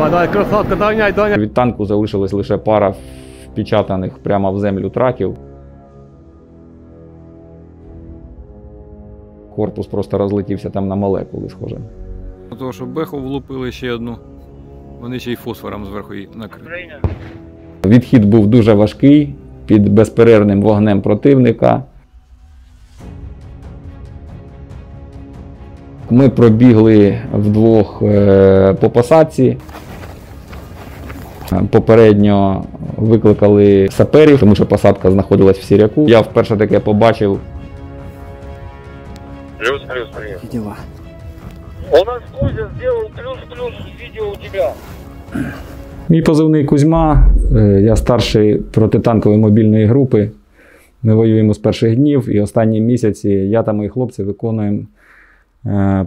Давай, красотка, доганяй, доганяй. Від танку залишилась лише пара впечатаних прямо в землю траків. Корпус просто розлетівся там на молекули, схоже. Того, що беху влупили ще одну, вони ще й фосфором зверху її накрили. Відхід був дуже важкий, під безперервним вогнем противника. Ми пробігли вдвох по посадці. Попередньо викликали саперів, тому що посадка знаходилась в Сіряку. Я вперше таке побачив. Плюс, привет. Как дела? У нас Кузя сделал плюс видео у тебя. Мій позивний Кузьма, я старший протитанкової мобільної групи. Ми воюємо з перших днів і останні місяці я та мої хлопці виконуємо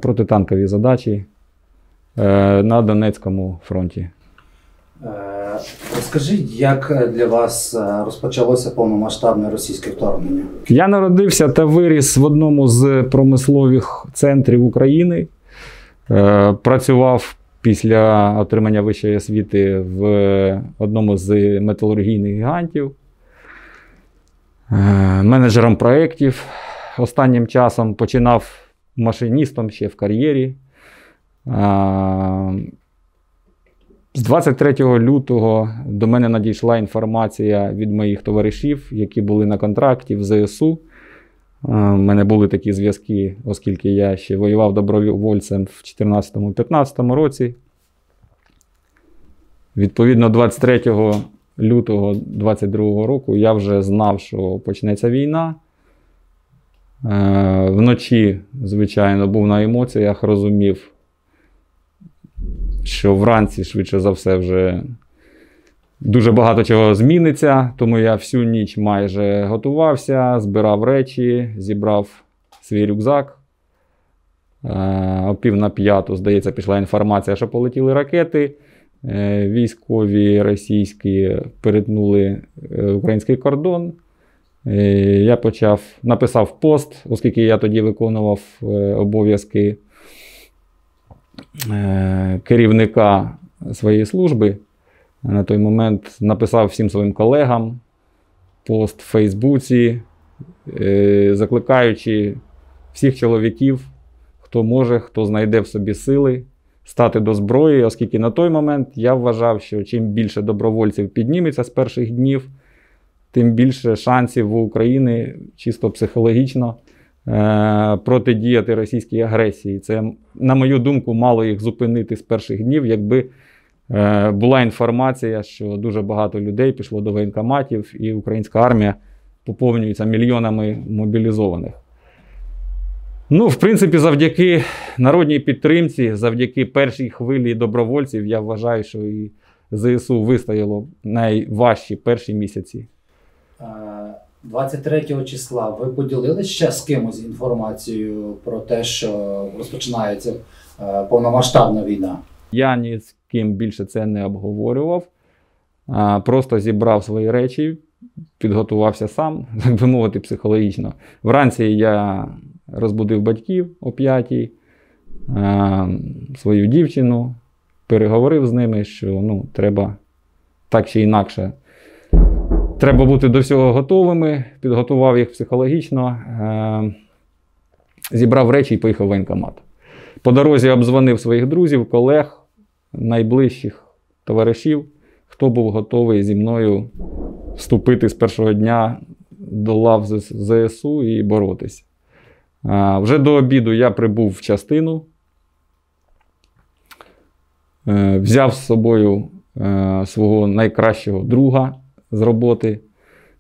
протитанкові задачі на Донецькому фронті. Розкажіть, як для вас розпочалося повномасштабне російське вторгнення? Я народився та виріс в одному з промислових центрів України. Працював після отримання вищої освіти в одному з металургійних гігантів. Менеджером проєктів. Останнім часом починав машиністом ще в кар'єрі. З 23 лютого до мене надійшла інформація від моїх товаришів, які були на контракті в ЗСУ. У мене були такі зв'язки, оскільки я ще воював добровольцем в 2014-2015 році. Відповідно, 23 лютого 2022 року я вже знав, що почнеться війна. Вночі, звичайно, був на емоціях, розумів, що вранці, швидше за все, вже дуже багато чого зміниться, тому я всю ніч майже готувався, збирав речі, зібрав свій рюкзак. О 4:45, здається, пішла інформація, що полетіли ракети. Військові російські перетнули український кордон. Я написав пост, оскільки я тоді виконував обов'язки керівника своєї служби. На той момент написав всім своїм колегам пост в Фейсбуці, закликаючи всіх чоловіків, хто може, хто знайде в собі сили, стати до зброї, оскільки на той момент я вважав, що чим більше добровольців підніметься з перших днів, тим більше шансів у України чисто психологічно протидіяти російській агресії. Це, на мою думку, мало їх зупинити з перших днів, якби була інформація, що дуже багато людей пішло до воєнкоматів і українська армія поповнюється мільйонами мобілізованих. Ну, в принципі, завдяки народній підтримці, завдяки першій хвилі добровольців, я вважаю, що і ЗСУ вистояло найважчі перші місяці. 23 числа ви поділилися ще з кимось інформацією про те, що розпочинається повномасштабна війна? Я ні з ким більше це не обговорював. Просто зібрав свої речі, підготувався сам, так би мовити, психологічно. Вранці я розбудив батьків о 5-й, свою дівчину, переговорив з ними, що треба так чи інакше. Треба бути до всього готовими, підготував їх психологічно, зібрав речі і поїхав в воєнкомат. По дорозі обдзвонив своїх друзів, колег, найближчих товаришів, хто був готовий зі мною вступити з першого дня до лав ЗСУ і боротися. Вже до обіду я прибув в частину, взяв з собою свого найкращого друга з роботи,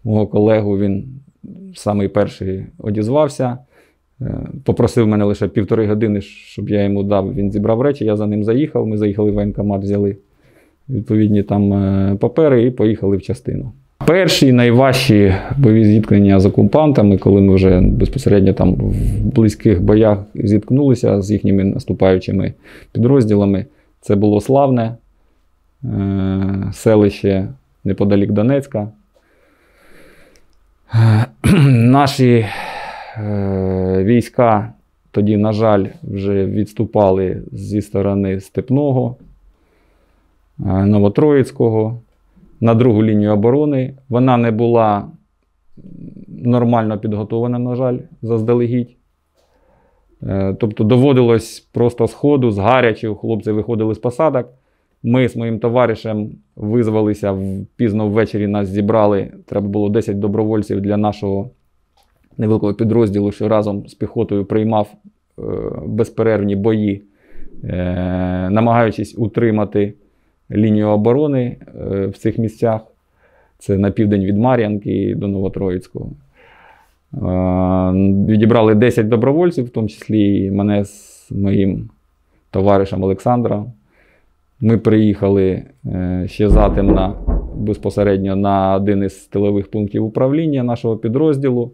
мого колегу, він самий перший одізвався, попросив мене лише 1,5 години, щоб я йому дав, він зібрав речі, я за ним заїхав, ми заїхали в воєнкомат, взяли відповідні там папери і поїхали в частину. Перші найважчі бойові зіткнення з окупантами, коли ми вже безпосередньо там в близьких боях зіткнулися з їхніми наступаючими підрозділами, це було Славне, селище неподалік Донецька. Наші війська тоді, на жаль, вже відступали зі сторони Степного. Новотроїцького на другу лінію оборони. Вона не була нормально підготовлена, на жаль, заздалегідь. Тобто доводилось просто з ходу, з гарячу, хлопці виходили з посадок. Ми з моїм товаришем визвалися, пізно ввечері нас зібрали. Треба було 10 добровольців для нашого невеликого підрозділу, що разом з піхотою приймав безперервні бої, намагаючись утримати лінію оборони в цих місцях. Це на південь від Мар'янки до Новотроїцького. Відібрали 10 добровольців, в тому числі і мене з моїм товаришем Олександром. Ми приїхали ще затемно безпосередньо на один із тилових пунктів управління нашого підрозділу,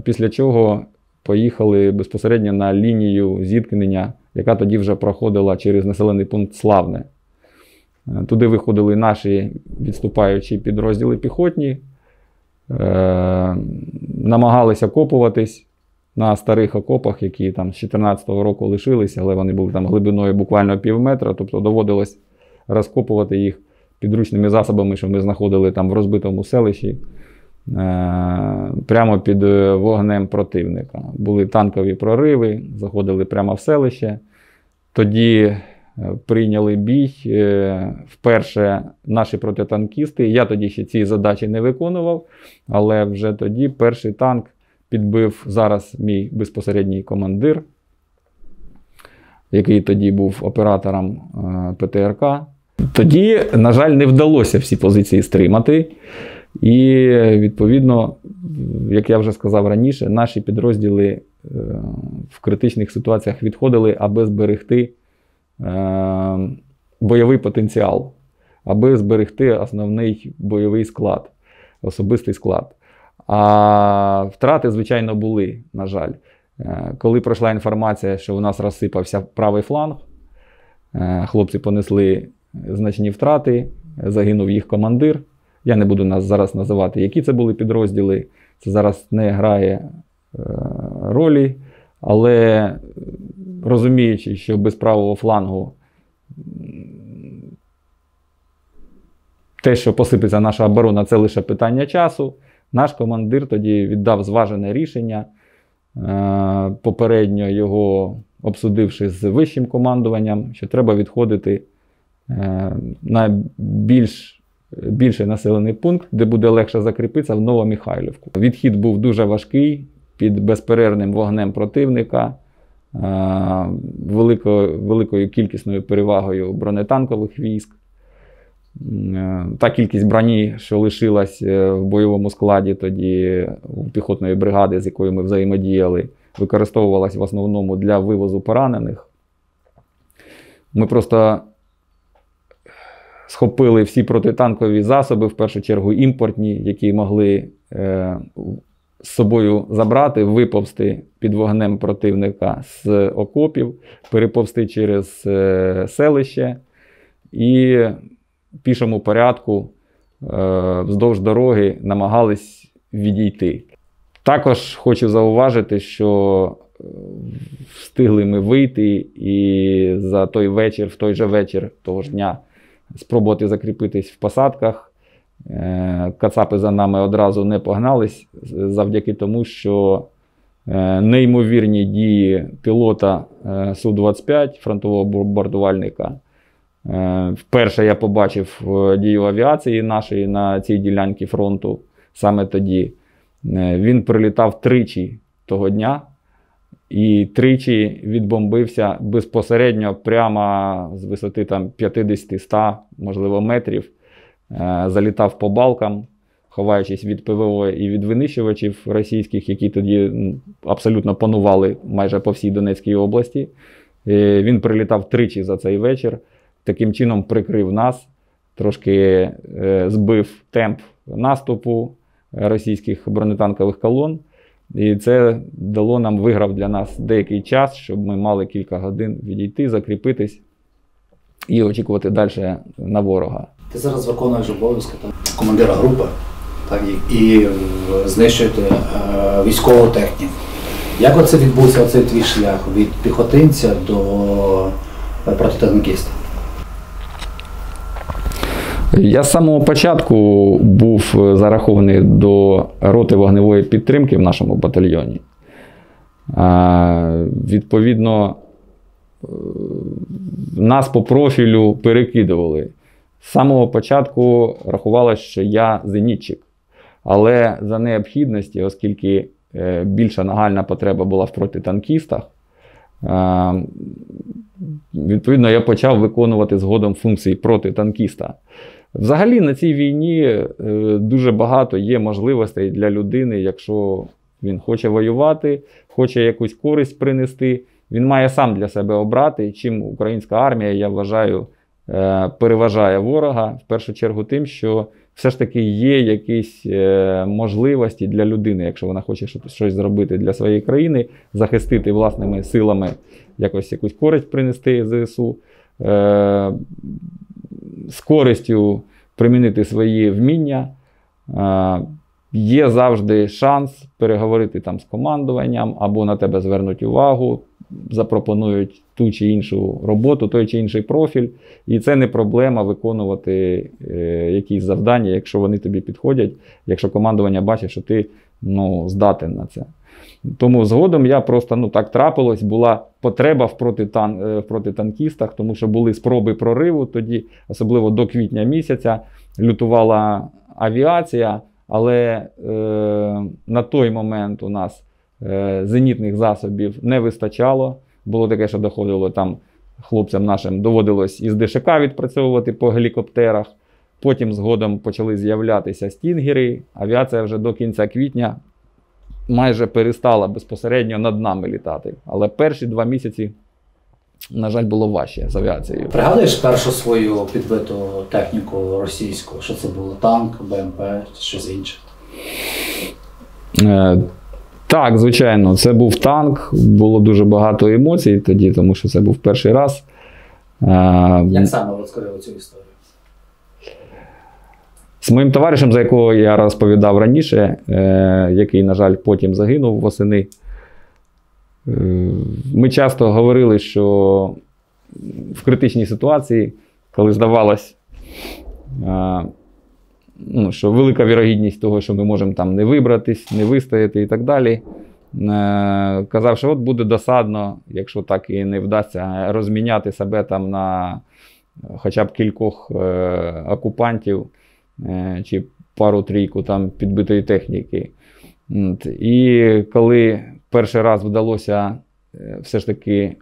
після чого поїхали безпосередньо на лінію зіткнення, яка тоді вже проходила через населений пункт Славне. Туди виходили наші відступаючі підрозділи піхотні, намагалися окопуватись на старих окопах, які там з 14-го року лишилися, але вони були там глибиною буквально пів метра, тобто доводилось розкопувати їх підручними засобами, що ми знаходили там в розбитому селищі, прямо під вогнем противника. Були танкові прориви, заходили прямо в селище. Тоді прийняли бій вперше наші протитанкісти. Я тоді ще ці задачі не виконував, але вже тоді перший танк підбив зараз мій безпосередній командир, який тоді був оператором ПТРК. Тоді, на жаль, не вдалося всі позиції стримати. І, відповідно, як я вже сказав раніше, наші підрозділи в критичних ситуаціях відходили, аби зберегти бойовий потенціал, аби зберегти основний бойовий склад, особистий склад. А втрати, звичайно, були, на жаль. Коли пройшла інформація, що у нас розсипався правий фланг, хлопці понесли значні втрати, загинув їх командир. Я не буду нас зараз називати, які це були підрозділи, це зараз не грає ролі, але розуміючи, що без правого флангу те, що посипеться наша оборона, це лише питання часу, наш командир тоді віддав зважене рішення, попередньо його обсудивши з вищим командуванням, що треба відходити на більший населений пункт, де буде легше закріпитися, в Новомихайлівку. Відхід був дуже важкий, під безперервним вогнем противника, великою кількісною перевагою бронетанкових військ. Та кількість броні, що лишилась в бойовому складі тоді у піхотної бригади, з якою ми взаємодіяли, використовувалась в основному для вивозу поранених. Ми просто схопили всі протитанкові засоби, в першу чергу імпортні, які могли з собою забрати, виповзти під вогнем противника з окопів, переповзти через селище і в пішому порядку вздовж дороги намагались відійти. Також хочу зауважити, що встигли ми вийти і за той вечір, в той же вечір того ж дня спробувати закріпитись в посадках. Кацапи за нами одразу не погнались, завдяки тому, що неймовірні дії пілота Су-25, фронтового бомбардувальника. Вперше я побачив дію авіації нашої на цій ділянці фронту саме тоді. Він прилітав тричі того дня і тричі відбомбився безпосередньо прямо з висоти 50-100, можливо, метрів. Залітав по балкам, ховаючись від ПВО і від винищувачів російських, які тоді абсолютно панували майже по всій Донецькій області. Він прилітав тричі за цей вечір, таким чином прикрив нас, трошки збив темп наступу російських бронетанкових колон. І це дало нам, виграв для нас деякий час, щоб ми мали кілька годин відійти, закріпитись і очікувати далі на ворога. Ти зараз виконуєш обов'язки командира групи, так, і знищуєте військову техніку. Як оце відбувся оцей твій шлях від піхотинця до протитанкіста? Я з самого початку був зарахований до роти вогневої підтримки в нашому батальйоні. Відповідно, нас по профілю перекидували. З самого початку рахувалося, що я зенітчик. Але за необхідності, оскільки більша нагальна потреба була в протитанкістах, відповідно, я почав виконувати згодом функції протитанкіста. Взагалі на цій війні дуже багато є можливостей для людини, якщо він хоче воювати, хоче якусь користь принести, він має сам для себе обрати, чим українська армія, я вважаю, переважає ворога, в першу чергу тим, що все ж таки є якісь можливості для людини, якщо вона хоче щось зробити для своєї країни, захистити власними силами, якусь користь принести ЗСУ, з користю примінити свої вміння. Є завжди шанс переговорити там з командуванням, або на тебе звернуть увагу, запропонують ту чи іншу роботу, той чи інший профіль. І це не проблема виконувати якісь завдання, якщо вони тобі підходять, якщо командування бачить, що ти здатен на це. Тому згодом я просто, так трапилось, була потреба в протитанкістах, тому що були спроби прориву тоді, особливо до квітня місяця, лютувала авіація, але на той момент у нас зенітних засобів не вистачало. Було таке, що доходило там хлопцям нашим, доводилось із ДШК відпрацьовувати по гелікоптерах. Потім згодом почали з'являтися стінгери. Авіація вже до кінця квітня майже перестала безпосередньо над нами літати. Але перші 2 місяці, на жаль, було важче з авіацією. Пригадуєш першу свою підбиту техніку російську? Що це було? Танк, БМП чи щось інше? Так, звичайно, це був танк. Було дуже багато емоцій тоді, тому що це був перший раз. Як саме розкрили цю історію? З моїм товаришем, за якого я розповідав раніше, який, на жаль, потім загинув восени, ми часто говорили, що в критичній ситуації, коли здавалось, що велика вірогідність того, що ми можемо там не вибратись, не вистояти і так далі, казав, що от буде досадно, якщо так і не вдасться розміняти себе там на хоча б кількох окупантів, чи пару-трійку там підбитої техніки. І коли перший раз вдалося все ж таки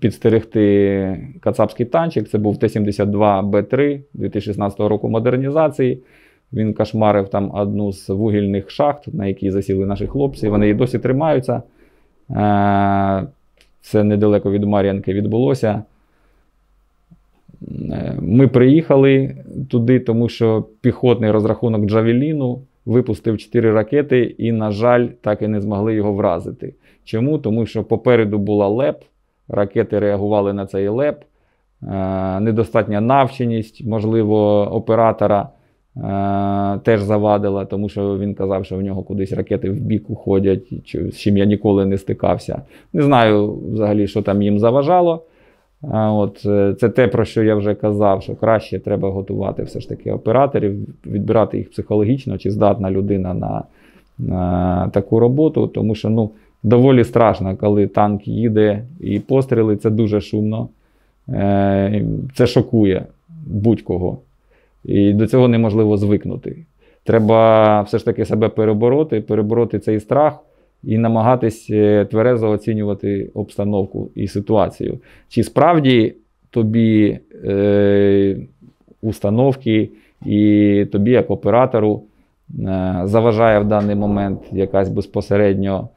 підстерегти кацапський танчик, це був Т-72Б3 2016 року модернізації. Він кошмарив там одну з вугільних шахт, на якій засіли наші хлопці. Вони і досі тримаються. Це недалеко від Мар'янки відбулося. Ми приїхали туди, тому що піхотний розрахунок Джавеліну випустив 4 ракети і, на жаль, так і не змогли його вразити. Чому? Тому що попереду була ЛЕП, ракети реагували на цей ЛЕП, недостатня навченість, можливо, оператора теж завадила, тому що він казав, що в нього кудись ракети в бік уходять, з чим я ніколи не стикався. Не знаю взагалі, що там їм заважало. Це те, про що я вже казав, що краще треба готувати все ж таки операторів, відбирати їх психологічно, чи здатна людина на таку роботу, тому що доволі страшно, коли танк їде і постріли, це дуже шумно, це шокує будь-кого. І до цього неможливо звикнути. Треба все ж таки себе перебороти цей страх і намагатись тверезо оцінювати обстановку і ситуацію. Чи справді тобі установки і тобі як оператору заважає в даний момент якась безпосередньо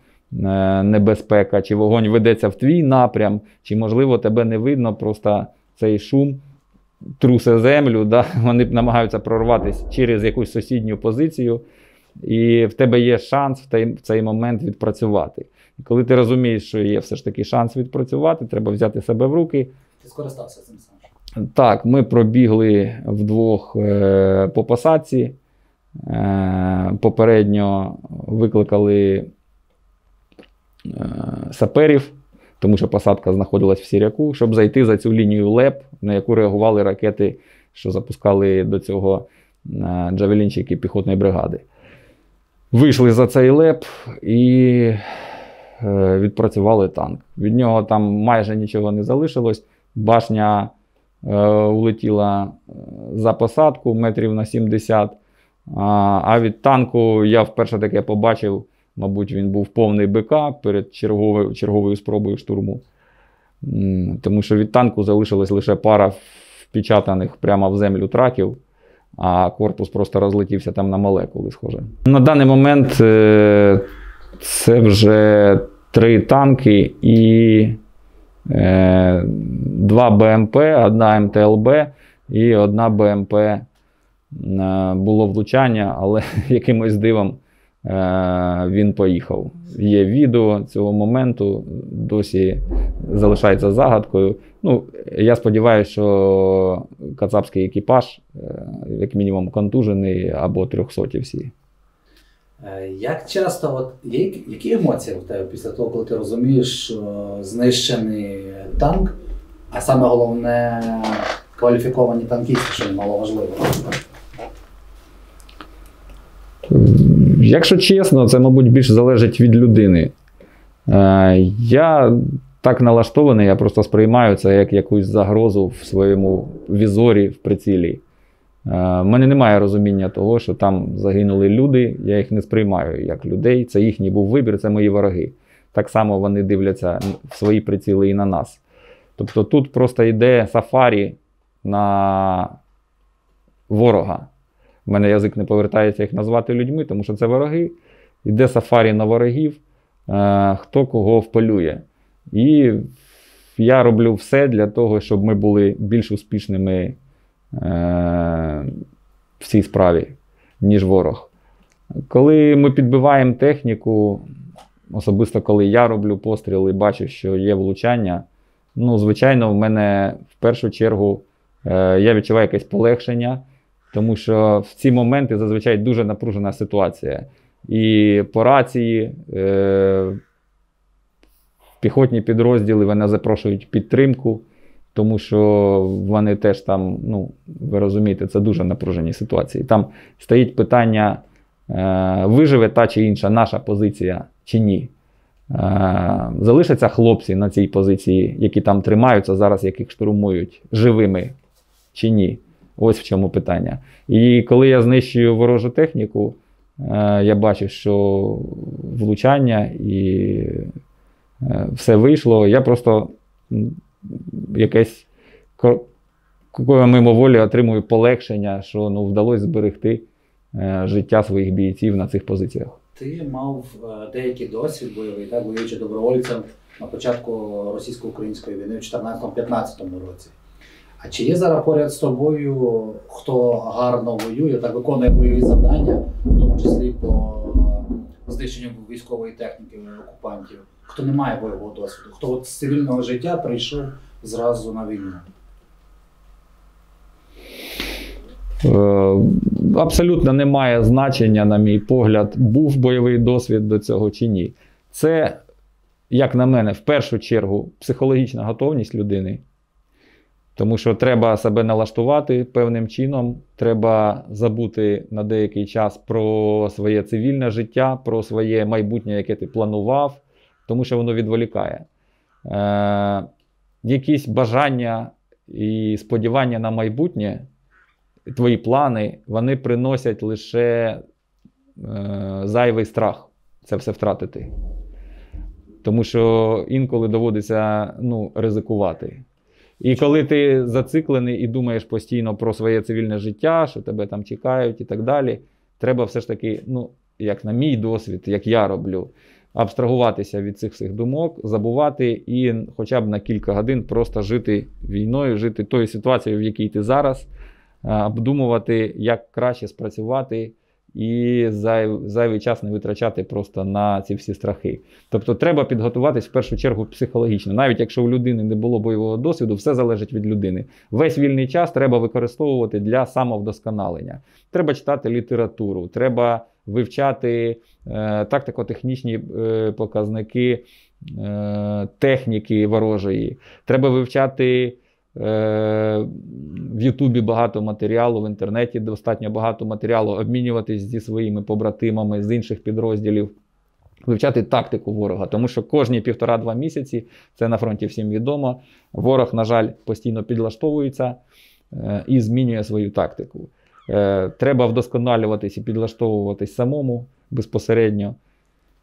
небезпека, чи вогонь ведеться в твій напрям, чи можливо тебе не видно, просто цей шум трусе землю, да? Вони намагаються прорватися через якусь сусідню позицію, і в тебе є шанс в цей момент відпрацювати. І коли ти розумієш, що є все ж таки шанс відпрацювати, треба взяти себе в руки. Ти скористався цим сам? Так, ми пробігли вдвох по посадці, попередньо викликали саперів, тому що посадка знаходилась в Сіряку, щоб зайти за цю лінію ЛЕП, на яку реагували ракети що запускали до цього джавелінчики піхотної бригади. Вийшли за цей леп і відпрацювали танк. Від нього там майже нічого не залишилось. Башня улетіла за посадку метрів на 70. А від танку я вперше таке побачив, мабуть, він був повний БК перед черговою спробою штурму. Тому що від танку залишилась лише пара впечатаних прямо в землю траків, а корпус просто розлетівся там на молекули, схоже. На даний момент це вже 3 танки і 2 БМП, 1 МТЛБ і 1 БМП. Було влучання, але якимось дивом він поїхав. Є відео цього моменту, досі залишається загадкою. Ну, я сподіваюся, що кацапський екіпаж, як мінімум, контужений або 300 всі. Як часто, які емоції в тебе після того, коли ти розумієш, що знищений танк, а саме головне кваліфіковані танкісти, що немало важливо? Якщо чесно, це, мабуть, більше залежить від людини. Я так налаштований, я просто сприймаю це як якусь загрозу в своєму візорі, в прицілі. У мене немає розуміння того, що там загинули люди, я їх не сприймаю як людей, це їхній був вибір, це мої вороги. Так само вони дивляться в свої приціли і на нас. Тобто тут просто йде сафарі на ворога. У мене язик не повертається їх назвати людьми, тому що це вороги. Йде сафарі на ворогів, хто кого вполює. І я роблю все для того, щоб ми були більш успішними в цій справі, ніж ворог. Коли ми підбиваємо техніку, особисто коли я роблю постріли і бачу, що є влучання, ну, звичайно, в мене в першу чергу я відчуваю якесь полегшення, тому що в ці моменти зазвичай дуже напружена ситуація. І по рації піхотні підрозділи вони запрошують підтримку, тому що вони теж там, ну, ви розумієте, це дуже напружені ситуації. Там стоїть питання, виживе та чи інша наша позиція чи ні. Залишаться хлопці на цій позиції, які там тримаються зараз, яких штурмують, живими чи ні. Ось в чому питання. І коли я знищую ворожу техніку, я бачу, що влучання і все вийшло. Я просто якесь мимоволі отримую полегшення, що, ну, вдалося зберегти життя своїх бійців на цих позиціях. Ти мав деякий досвід бойовий, так, воюючи добровольцем на початку російсько-української війни в 2014-2015 році. А чи є зараз поряд з тобою, хто гарно воює, так виконує бойові завдання, в тому числі по знищенню військової техніки окупантів, хто не має бойового досвіду, хто от з цивільного життя прийшов зразу на війну? Абсолютно немає значення, на мій погляд, був бойовий досвід до цього чи ні. Це, як на мене, в першу чергу психологічна готовність людини. Тому що треба себе налаштувати певним чином, треба забути на деякий час про своє цивільне життя, про своє майбутнє, яке ти планував, тому що воно відволікає. Якісь бажання і сподівання на майбутнє, твої плани, вони приносять лише зайвий страх це все втратити. Тому що інколи доводиться, ну, ризикувати. І коли ти зациклений і думаєш постійно про своє цивільне життя, що тебе там чекають і так далі, треба все ж таки, ну, як на мій досвід, як я роблю, абстрагуватися від цих всіх думок, забувати і хоча б на кілька годин просто жити війною, жити тою ситуацією, в якій ти зараз, обдумувати, як краще спрацювати і зайвий час не витрачати просто на ці всі страхи. Тобто треба підготуватись в першу чергу психологічно. Навіть якщо у людини не було бойового досвіду, все залежить від людини. Весь вільний час треба використовувати для самовдосконалення. Треба читати літературу, треба вивчати тактико-технічні показники техніки ворожої. Треба вивчати в Ютубі багато матеріалу, в інтернеті достатньо багато матеріалу, обмінюватись зі своїми побратимами з інших підрозділів, вивчати тактику ворога. Тому що кожні 1,5-2 місяці, це на фронті всім відомо, ворог, на жаль, постійно підлаштовується і змінює свою тактику. Треба вдосконалюватись і підлаштовуватись самому безпосередньо,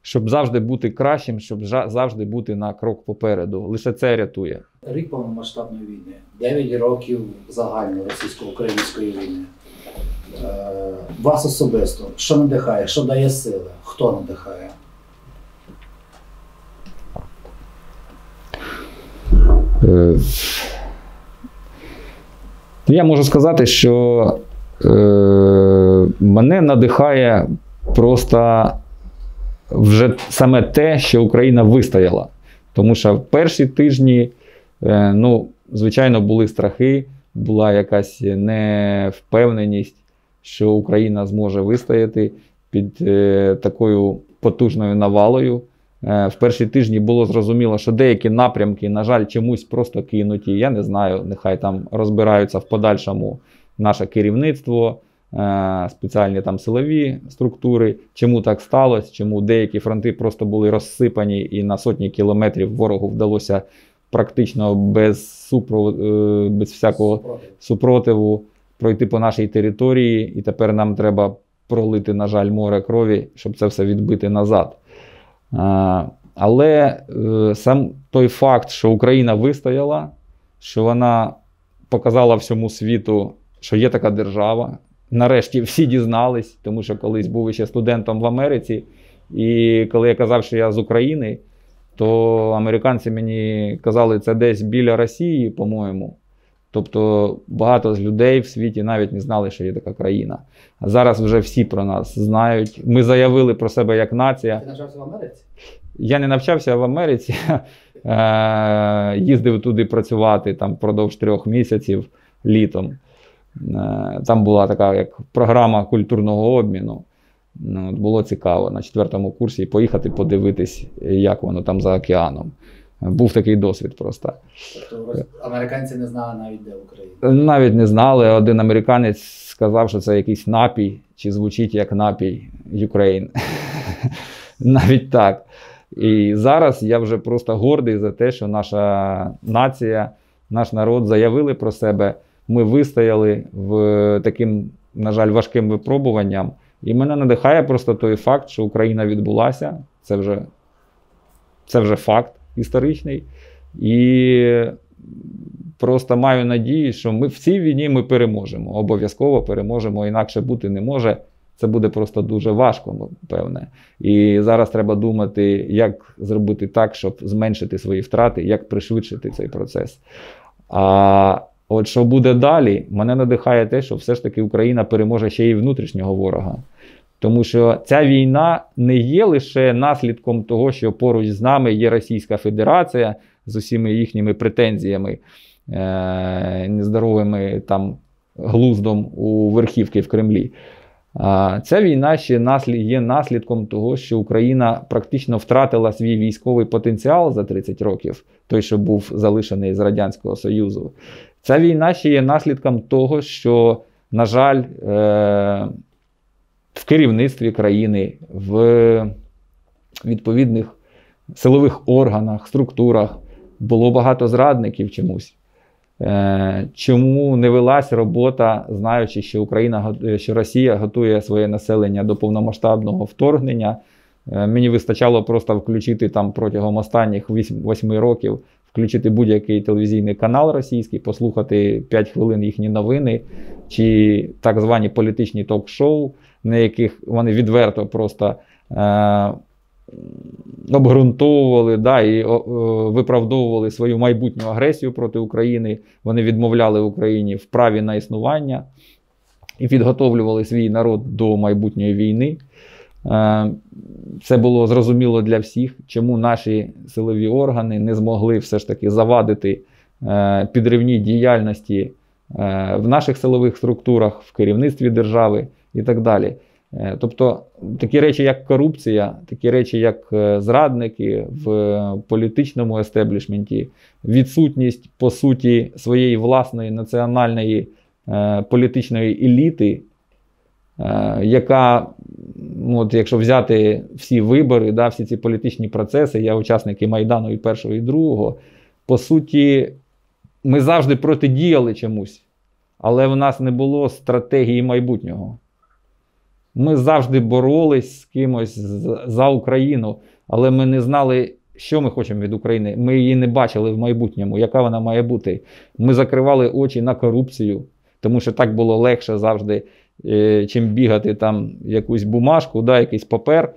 щоб завжди бути кращим, щоб завжди бути на крок попереду. Лише це рятує. Рік повномасштабної війни, 9 років загальної російсько-української війни. Вас особисто, що надихає, що дає сили, хто надихає? Я можу сказати, що мене надихає просто вже саме те, що Україна вистояла. Тому що в перші тижні, звичайно, були страхи, була якась невпевненість, що Україна зможе вистояти під такою потужною навалою. В перші тижні було зрозуміло, що деякі напрямки, на жаль, чомусь просто кинуті. Я не знаю, нехай там розбираються в подальшому наше керівництво, спеціальні там силові структури, чому так сталося, чому деякі фронти просто були розсипані і на сотні кілометрів ворогу вдалося практично без всякого супротиву пройти по нашій території, і тепер нам треба пролити, на жаль, море крові, щоб це все відбити назад. Але сам той факт, що Україна вистояла, що вона показала всьому світу, що є така держава. Нарешті всі дізнались, тому що колись був ще студентом в Америці, і коли я казав, що я з України, то американці мені казали, це десь біля Росії, по-моєму. Тобто багато з людей в світі навіть не знали, що є така країна. А зараз вже всі про нас знають. Ми заявили про себе як нація. Ти навчався в Америці? Я не навчався в Америці, їздив туди працювати там впродовж 3 місяців літом. Там була така як програма культурного обміну. Було цікаво на 4-му курсі поїхати подивитись, як воно там за океаном. Був такий досвід просто. Тобто американці не знали навіть, де Україна? Навіть не знали. Один американець сказав, що це якийсь напій, чи звучить як напій Ukraine. Навіть так. І зараз я вже просто гордий за те, що наша нація, наш народ заявили про себе. Ми вистояли в таким, на жаль, важким випробуванням. І мене надихає просто той факт, що Україна відбулася. Це вже факт історичний. І просто маю надію, що ми в цій війні ми переможемо. Обов'язково переможемо, інакше бути не може. Це буде просто дуже важко, певне. І зараз треба думати, як зробити так, щоб зменшити свої втрати, як пришвидшити цей процес. А от що буде далі, мене надихає те, що все ж таки Україна переможе ще й внутрішнього ворога. Тому що ця війна не є лише наслідком того, що поруч з нами є Російська Федерація з усіма їхніми претензіями, нездоровими там глуздом у верхівки в Кремлі. Ця війна ще є наслідком того, що Україна практично втратила свій військовий потенціал за 30 років, той, що був залишений з Радянського Союзу. Ця війна ще є наслідком того, що, на жаль, в керівництві країни, в відповідних силових органах, структурах було багато зрадників чомусь. Чому не велась робота, знаючи, що Росія готує своє населення до повномасштабного вторгнення? Мені вистачало просто включити там протягом останніх 8 років, включити будь-який телевізійний канал російський, послухати 5 хвилин їхні новини, чи так звані політичні ток-шоу, на яких вони відверто просто обґрунтовували і виправдовували свою майбутню агресію проти України. Вони відмовляли Україні в праві на існування і підготовлювали свій народ до майбутньої війни. Це було зрозуміло для всіх, чому наші силові органи не змогли все ж таки завадити підривній діяльності в наших силових структурах, в керівництві держави і так далі. Тобто такі речі, як корупція, такі речі, як зрадники в політичному естеблішменті, відсутність, по суті, своєї власної національної політичної еліти, яка, от якщо взяти всі вибори, да, всі ці політичні процеси, я учасник і Майдану, і першого, і другого, по суті, ми завжди протидіяли чомусь, але в нас не було стратегії майбутнього. Ми завжди боролись з кимось за Україну, але ми не знали, що ми хочемо від України. Ми її не бачили в майбутньому, яка вона має бути. Ми закривали очі на корупцію, тому що так було легше завжди, чим бігати там якусь бумажку, да, якийсь папер.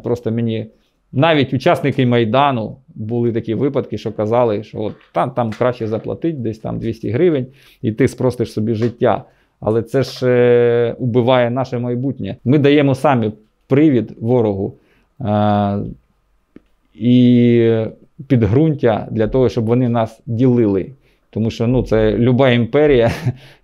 Просто мені, навіть учасники Майдану, були такі випадки, що казали, що от, там краще заплатити, десь там 200 гривень, і ти спростиш собі життя. Але це ж убиває наше майбутнє. Ми даємо самі привід ворогу і підґрунтя для того, щоб вони нас ділили. Тому що це люба імперія,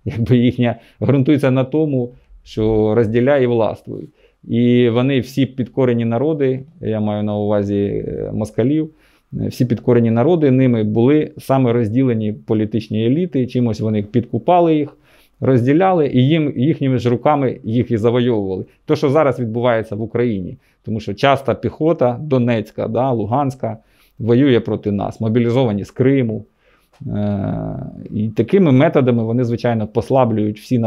якби їхня, ґрунтується на тому, що розділяє і властвує. І вони всі підкорені народи, я маю на увазі москалів, всі підкорені народи, ними були саме розділені політичні еліти, чимось вони підкупали їх, розділяли і їхніми ж руками їх і завойовували. Те, що зараз відбувається в Україні. Тому що часто піхота Донецька, да, Луганська воює проти нас, мобілізовані з Криму. І такими методами вони, звичайно, послаблюють всі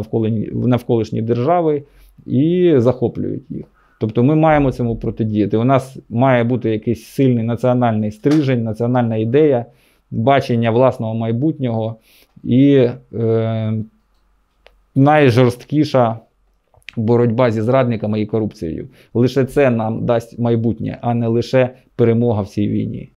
навколишні держави і захоплюють їх. Тобто ми маємо цьому протидіяти. У нас має бути якийсь сильний національний стрижень, національна ідея, бачення власного майбутнього і найжорсткіша боротьба зі зрадниками і корупцією. Лише це нам дасть майбутнє, а не лише перемога в цій війні.